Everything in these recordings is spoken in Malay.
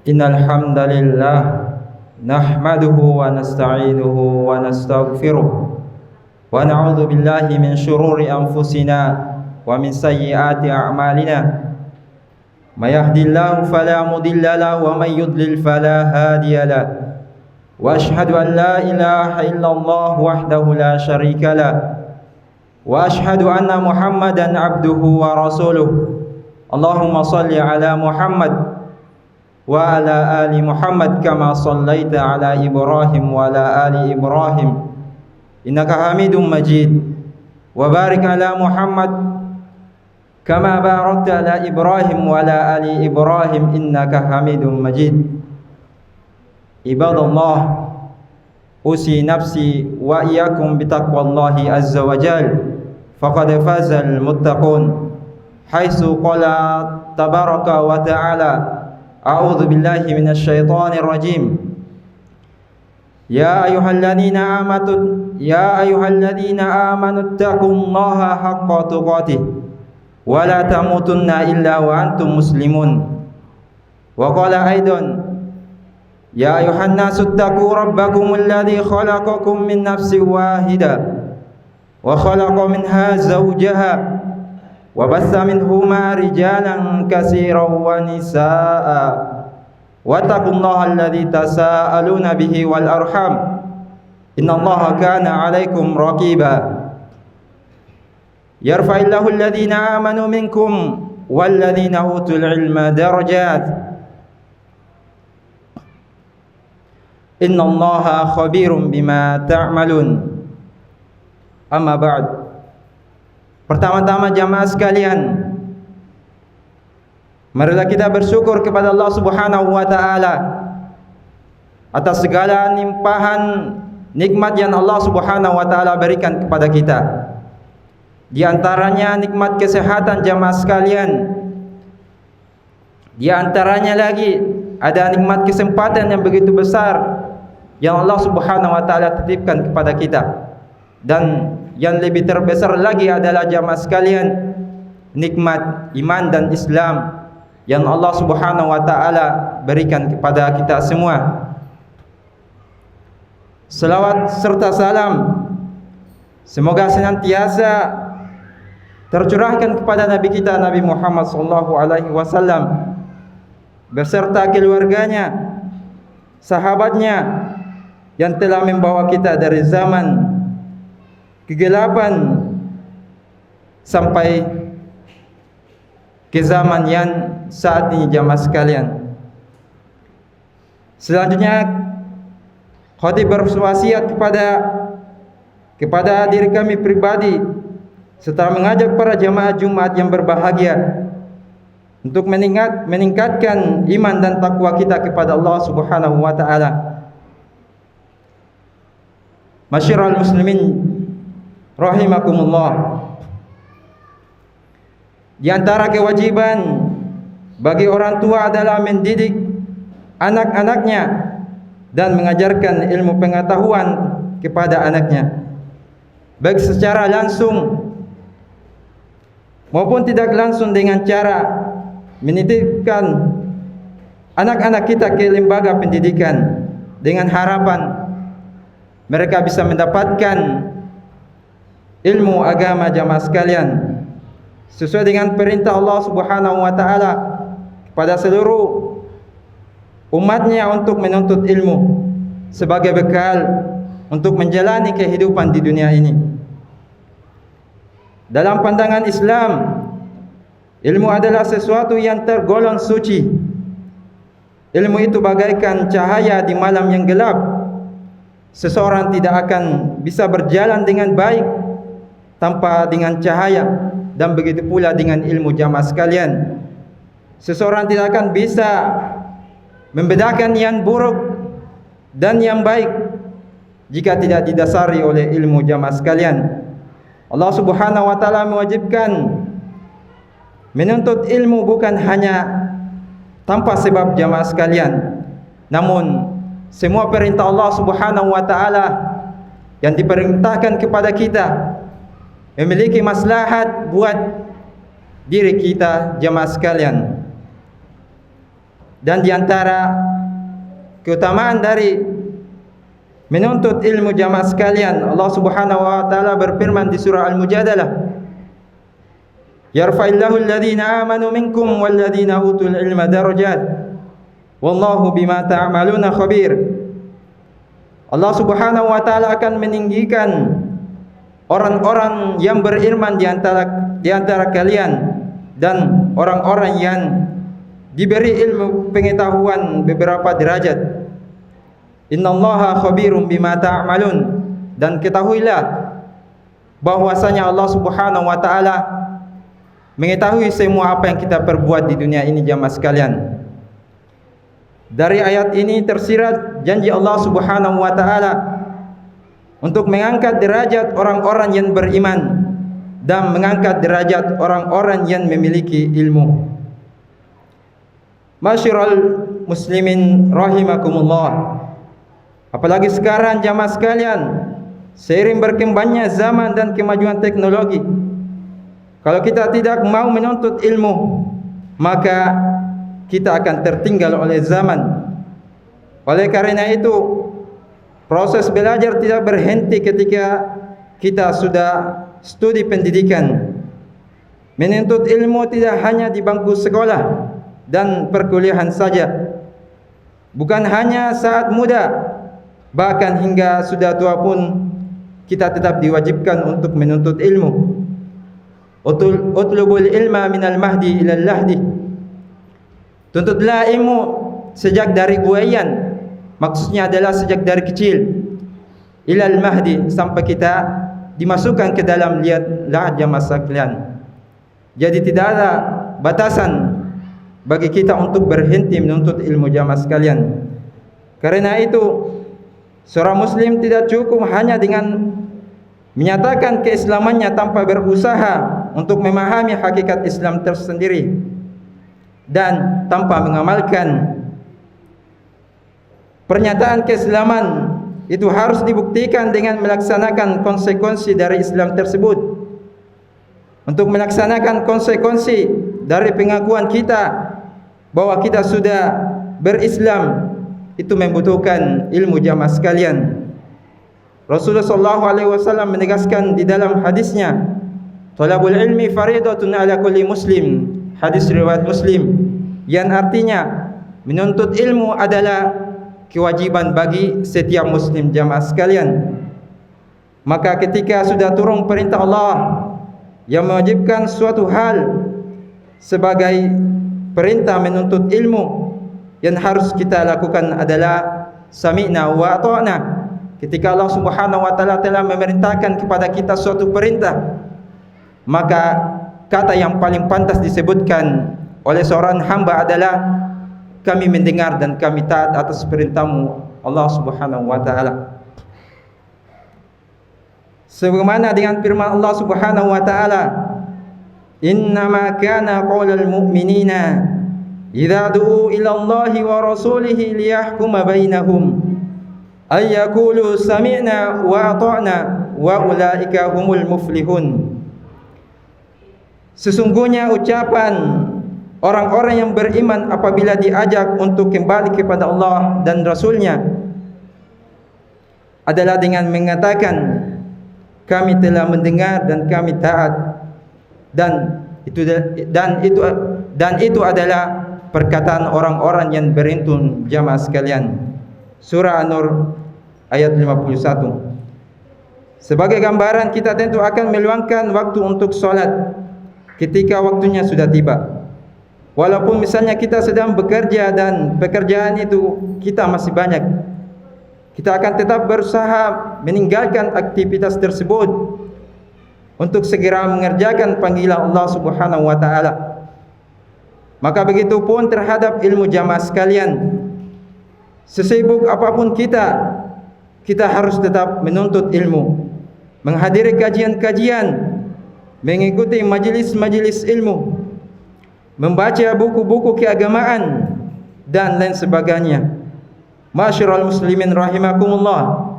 Innal hamdalillah nahmaduhu wa nasta'inuhu wa nastaghfiruh wa na'udzu billahi min shururi anfusina wa min sayyiati a'malina. May yahdihillahu fala mudilla lahu wa may yudlil fala hadiya lahu. Wa ashhadu an la ilaha illallah wahdahu la syarika lahu wa ashhadu anna Muhammadan abduhu wa rasuluh. Allahumma shalli ala Muhammad wa ala ali Muhammad kama sallaita ala Ibrahim wa ala ali Ibrahim innaka Hamidum Majid. Wa barik ala Muhammad kama barakta ala Ibrahim wa ala ali Ibrahim innaka Hamidum Majid. Ibadallah, usi nafsi wa iyyakum bitaqwallahi azza wa jal faqad fazal muttaqun haitsu qala tabaraka wa ta'ala a'udzu billahi minasy syaithanir rajim. Ya ayyuhalladzina amanu taqullaha haqqa tuqatih wa la tamutunna illa wa antum muslimun. Wa qala aidan ya ayyuhan nasu taqu rabbakumul ladzi khalaqakum min nafsin wahidah wa khalaqa minha zawjaha wa bassa minhuma rijalan katsiran wa nisaa'a wattaqullaha alladzi tasaaluna bihi wal arham innallaha kana 'alaikum raqiba. Yarfa'illahu alladhina amanu minkum walladhina utul ilma darajat innallaha khabirum bima ta'malun. Amma ba'd. Pertama-tama jamaah sekalian, marilah kita bersyukur kepada Allah Subhanahu wa taala atas segala limpahan nikmat yang Allah Subhanahu wa taala berikan kepada kita. Di antaranya nikmat kesehatan jamaah sekalian. Di antaranya lagi ada nikmat kesempatan yang begitu besar yang Allah Subhanahu wa taala titipkan kepada kita. Dan yang lebih terbesar lagi adalah jamaah sekalian nikmat iman dan Islam yang Allah Subhanahu wa taala berikan kepada kita semua. Selawat serta salam semoga senantiasa tercurahkan kepada Nabi kita Nabi Muhammad sallallahu alaihi wasallam beserta keluarganya, sahabatnya yang telah membawa kita dari zaman kegelapan sampai ke zaman yang saat ini jamaah sekalian. Selanjutnya khatib berwasiat kepada diri kami pribadi serta mengajak para jamaah Jumat yang berbahagia untuk meningkatkan iman dan takwa kita kepada Allah Subhanahu wa taala. Masyiral muslimin rahimakumullah. Di antara kewajiban bagi orang tua adalah mendidik anak-anaknya dan mengajarkan ilmu pengetahuan kepada anaknya, baik secara langsung maupun tidak langsung dengan cara menitipkan anak-anak kita ke lembaga pendidikan dengan harapan mereka bisa mendapatkan ilmu agama jamaah sekalian sesuai dengan perintah Allah Subhanahu wa taala kepada seluruh umatnya untuk menuntut ilmu sebagai bekal untuk menjalani kehidupan di dunia ini. Dalam pandangan Islam, ilmu adalah sesuatu yang tergolong suci. Ilmu itu bagaikan cahaya di malam yang gelap. Seseorang tidak akan bisa berjalan dengan baik tanpa dengan cahaya, dan begitu pula dengan ilmu jamaah sekalian. Seseorang tidak akan bisa membedakan yang buruk dan yang baik jika tidak didasari oleh ilmu jamaah sekalian. Allah Subhanahu wa taala mewajibkan menuntut ilmu bukan hanya tanpa sebab jamaah sekalian, namun semua perintah Allah Subhanahu wa taala yang diperintahkan kepada kita memiliki maslahat buat diri kita jamaah sekalian. Dan di antara keutamaan dari menuntut ilmu jamaah sekalian, Allah Subhanahu wa taala berfirman di surah Al-Mujadalah, yarfa'illahu alladhina amanu minkum walladhina utul ilma darajat wallahu bima ta'maluna khabir. Allah Subhanahu wa taala akan meninggikan orang-orang yang beriman di antara kalian dan orang-orang yang diberi ilmu pengetahuan beberapa derajat. Innallaha khabirum bima ta'malun. Dan ketahuilah bahwasanya Allah Subhanahu wa taala mengetahui semua apa yang kita perbuat di dunia ini jamaah sekalian. Dari ayat ini tersirat janji Allah Subhanahu wa taala untuk mengangkat derajat orang-orang yang beriman dan mengangkat derajat orang-orang yang memiliki ilmu. Masyiral muslimin rahimakumullah. Apalagi sekarang jamaah sekalian, seiring berkembangnya zaman dan kemajuan teknologi, kalau kita tidak mau menuntut ilmu, maka kita akan tertinggal oleh zaman. Oleh karena itu, proses belajar tidak berhenti ketika kita sudah studi pendidikan. Menuntut ilmu tidak hanya di bangku sekolah dan perkuliahan saja. Bukan hanya saat muda, bahkan hingga sudah tua pun kita tetap diwajibkan untuk menuntut ilmu. Utlubul ilma minal mahdi ilal lahdi. Tuntutlah ilmu sejak dari buayan, maksudnya adalah sejak dari kecil, ilal mahdi, sampai kita dimasukkan ke dalam lihat jamaah sekalian. Jadi tidak ada batasan bagi kita untuk berhenti menuntut ilmu jamaah sekalian. Karena itu, seorang muslim tidak cukup hanya dengan menyatakan keislamannya tanpa berusaha untuk memahami hakikat Islam tersendiri dan tanpa mengamalkan. Pernyataan keislaman itu harus dibuktikan dengan melaksanakan konsekuensi dari Islam tersebut. Untuk melaksanakan konsekuensi dari pengakuan kita bahwa kita sudah berislam, itu membutuhkan ilmu jamaah sekalian. Rasulullah SAW menegaskan di dalam hadisnya, talabul ilmi faridatun ala kulli muslim, hadis riwayat Muslim, yang artinya menuntut ilmu adalah kewajiban bagi setiap muslim jamaah sekalian. Maka ketika sudah turun perintah Allah yang mewajibkan suatu hal sebagai perintah menuntut ilmu, yang harus kita lakukan adalah sami'na wa ata'na. Ketika Allah Subhanahu wa taala telah memerintahkan kepada kita suatu perintah, maka kata yang paling pantas disebutkan oleh seorang hamba adalah kami mendengar dan kami taat atas perintahmu Allah Subhanahu wa taala. Sebagaimana dengan firman Allah Subhanahu wa taala, innama kana qaulal mu'minina idza du'u ila Allahi wa rasulihi liyahkuma bainahum ay yaqulu sami'na wa ata'na wa ulaika humul muflihun. Sesungguhnya ucapan orang-orang yang beriman apabila diajak untuk kembali kepada Allah dan Rasulnya adalah dengan mengatakan kami telah mendengar dan kami taat, dan itu adalah perkataan orang-orang yang beruntung jamaah sekalian. Surah An-Nur ayat 51. Sebagai gambaran, kita tentu akan meluangkan waktu untuk sholat ketika waktunya sudah tiba. Walaupun misalnya kita sedang bekerja dan pekerjaan itu kita masih banyak, kita akan tetap berusaha meninggalkan aktivitas tersebut untuk segera mengerjakan panggilan Allah Subhanahu wa taala. Maka begitu pun terhadap ilmu jamaah sekalian. Sesibuk apapun kita harus tetap menuntut ilmu, menghadiri kajian-kajian, mengikuti majelis-majelis ilmu, membaca buku-buku keagamaan dan lain sebagainya. Masyiral muslimin rahimakumullah.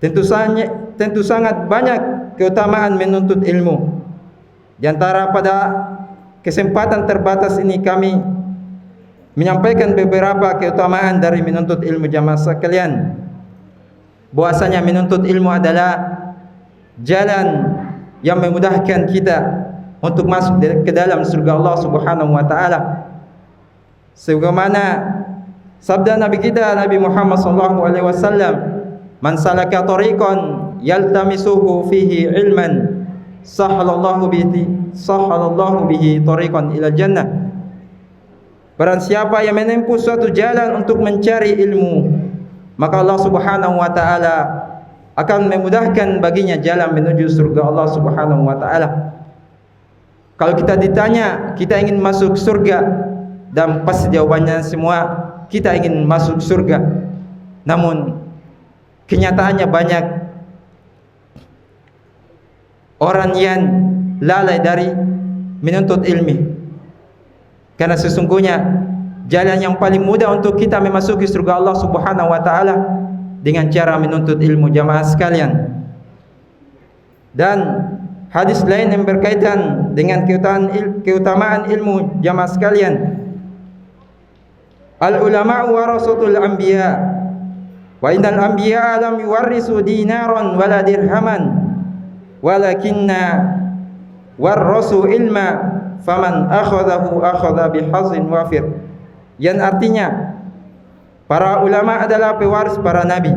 Tentu sangat banyak keutamaan menuntut ilmu. Di antara pada kesempatan terbatas ini kami menyampaikan beberapa keutamaan dari menuntut ilmu jamaah sekalian. Bahwasanya menuntut ilmu adalah jalan yang memudahkan kita untuk masuk ke dalam surga Allah Subhanahu wa taala. Sebagaimana sabda Nabi kita Nabi Muhammad sallallahu alaihi wasallam, "Man salaka tariqan yaltamisuhu fihi ilman, sahhalallahu bihi tariqan ila jannah." Barang siapa yang menempuh suatu jalan untuk mencari ilmu, maka Allah Subhanahu wa taala akan memudahkan baginya jalan menuju surga Allah Subhanahu wa taala. Kalau kita ditanya, kita ingin masuk surga, dan pasti jawabannya semua kita ingin masuk surga. Namun kenyataannya banyak orang yang lalai dari menuntut ilmu. Karena sesungguhnya jalan yang paling mudah untuk kita memasuki surga Allah Subhanahu wa taala dengan cara menuntut ilmu jamaah sekalian. Dan hadis lain yang berkaitan dengan keutamaan ilmu jamaah sekalian. Al ulama'u warasatul anbiya, wa innal anbiya lam yuwarrisu dinaran wala dirhaman, walakinna warasu ilma, faman akhadahu akhadha bihazin wafir. Yang artinya, para ulama adalah pewaris para nabi.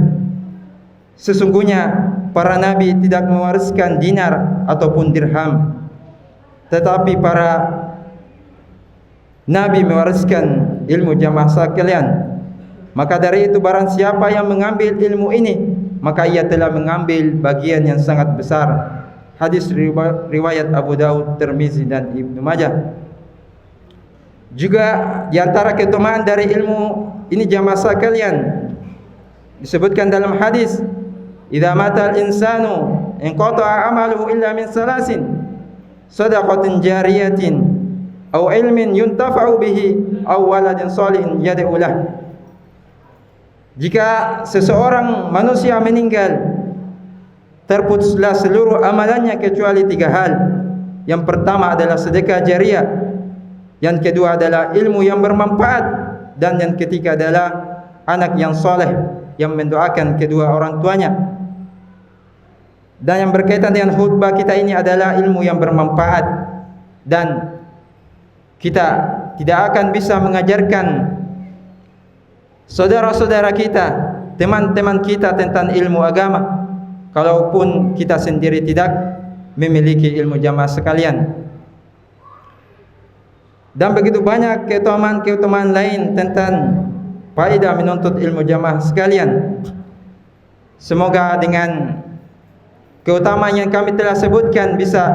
Sesungguhnya para nabi tidak mewariskan dinar ataupun dirham, tetapi para nabi mewariskan ilmu jamaah sekalian. Maka dari itu barang siapa yang mengambil ilmu ini, maka ia telah mengambil bagian yang sangat besar. Hadis riwayat Abu Daud, Tirmizi dan Ibnu Majah. Juga di antara keutamaan dari ilmu ini jamaah sekalian disebutkan dalam hadis, "Idza matal insanu inqata'a amaluhu illa min salasin, shadaqatin jariyatin aw ilmin yuntafa'u bihi aw waladin shalihin yad'u lah." Jika seseorang manusia meninggal, terputuslah seluruh amalannya kecuali 3 hal. Yang pertama adalah sedekah jariah, yang kedua adalah ilmu yang bermanfaat, dan yang ketiga adalah anak yang soleh yang mendoakan kedua orang tuanya. Dan yang berkaitan dengan khutbah kita ini adalah ilmu yang bermanfaat, dan kita tidak akan bisa mengajarkan saudara-saudara kita, teman-teman kita tentang ilmu agama kalaupun kita sendiri tidak memiliki ilmu jamaah sekalian. Dan begitu banyak keutamaan-keutamaan lain tentang faedah menuntut ilmu jamaah sekalian. Semoga dengan keutamaan yang kami telah sebutkan bisa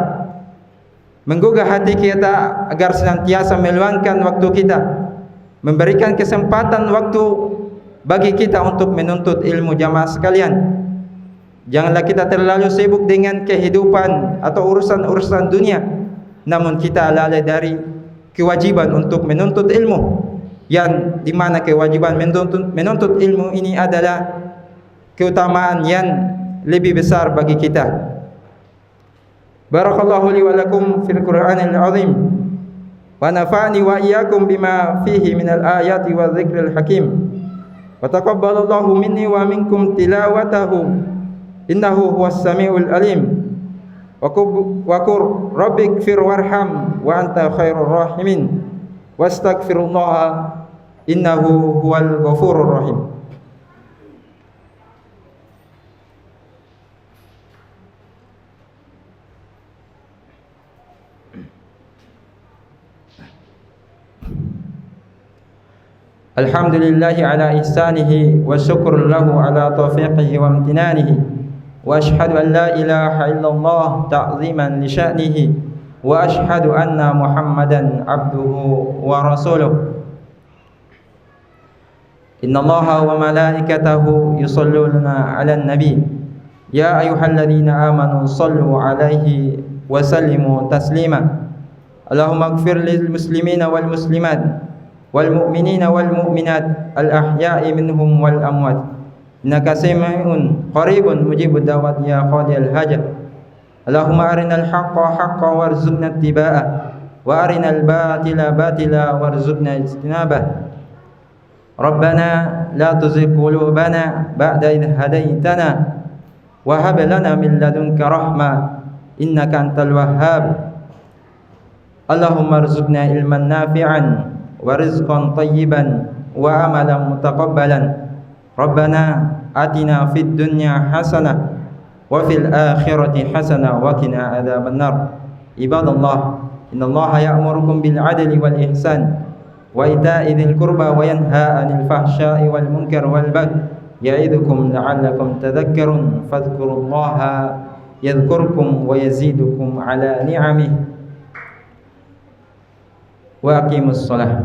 menggugah hati kita agar senantiasa meluangkan waktu kita, memberikan kesempatan waktu bagi kita untuk menuntut ilmu jamaah sekalian. Janganlah kita terlalu sibuk dengan kehidupan atau urusan-urusan dunia, namun kita lalai dari kewajiban untuk menuntut ilmu, yang dimana kewajiban menuntut ilmu ini adalah keutamaan yang lebih besar bagi kita. Barakallahu li wa lakum fil Qur'anil azim, wa nafa'ani wa iyyakum bima fihi minal ayati wa dzikril hakim, wa taqabbalallahu minni wa minkum tilawatahu, innahu huwas samiul alim. Wa qur rabbighfir warham wa anta khairur rahimin, wastaghfirullah innahu huwal ghafurur rahim. Alhamdulillahi ala ihsanihi wa syukur lahu ala taufiqihi wa amtinanihi. Wa ashhadu an la ilaha illallah ta'ziman li sya'nihi, wa ashhadu anna Muhammadan abduhu wa rasuluh. Innallaha wa malaikatahu yusalluna 'alan nabi, ya ayyuhalladzina amanu sallu 'alaihi wa sallimu taslima. Allahumma ighfir lil muslimina wal muslimat wal mu'minina wal mu'minat al ahya'i minhum wal amwat, innaka sami'un qaribun mujibud da'wat ya qadiyal hajat. Allahumma arinal haqqa haqqan warzuqna ittiba'ah, wa arinal batila batila warzuqna ijtinabah. ربنا لا تزغ قلوبنا بعد إذ هديتنا وهب لنا من لدنك رحمة إنك أنت الوهاب اللهم ارزقنا علما نافعا ورزقا طيبا وعملا متقبلا ربنا آتنا في الدنيا حسنة وفي الآخرة حسنة وقنا عذاب النار عباد الله إن الله يأمركم بالعدل والإحسان وإيتاء ذي القربى وينهى عن الفحشاء والمنكر والبغي يعظكم لعلكم تذكرون فاذكروا الله يذكركم ويزيدكم على نعمه وأقيموا الصلاة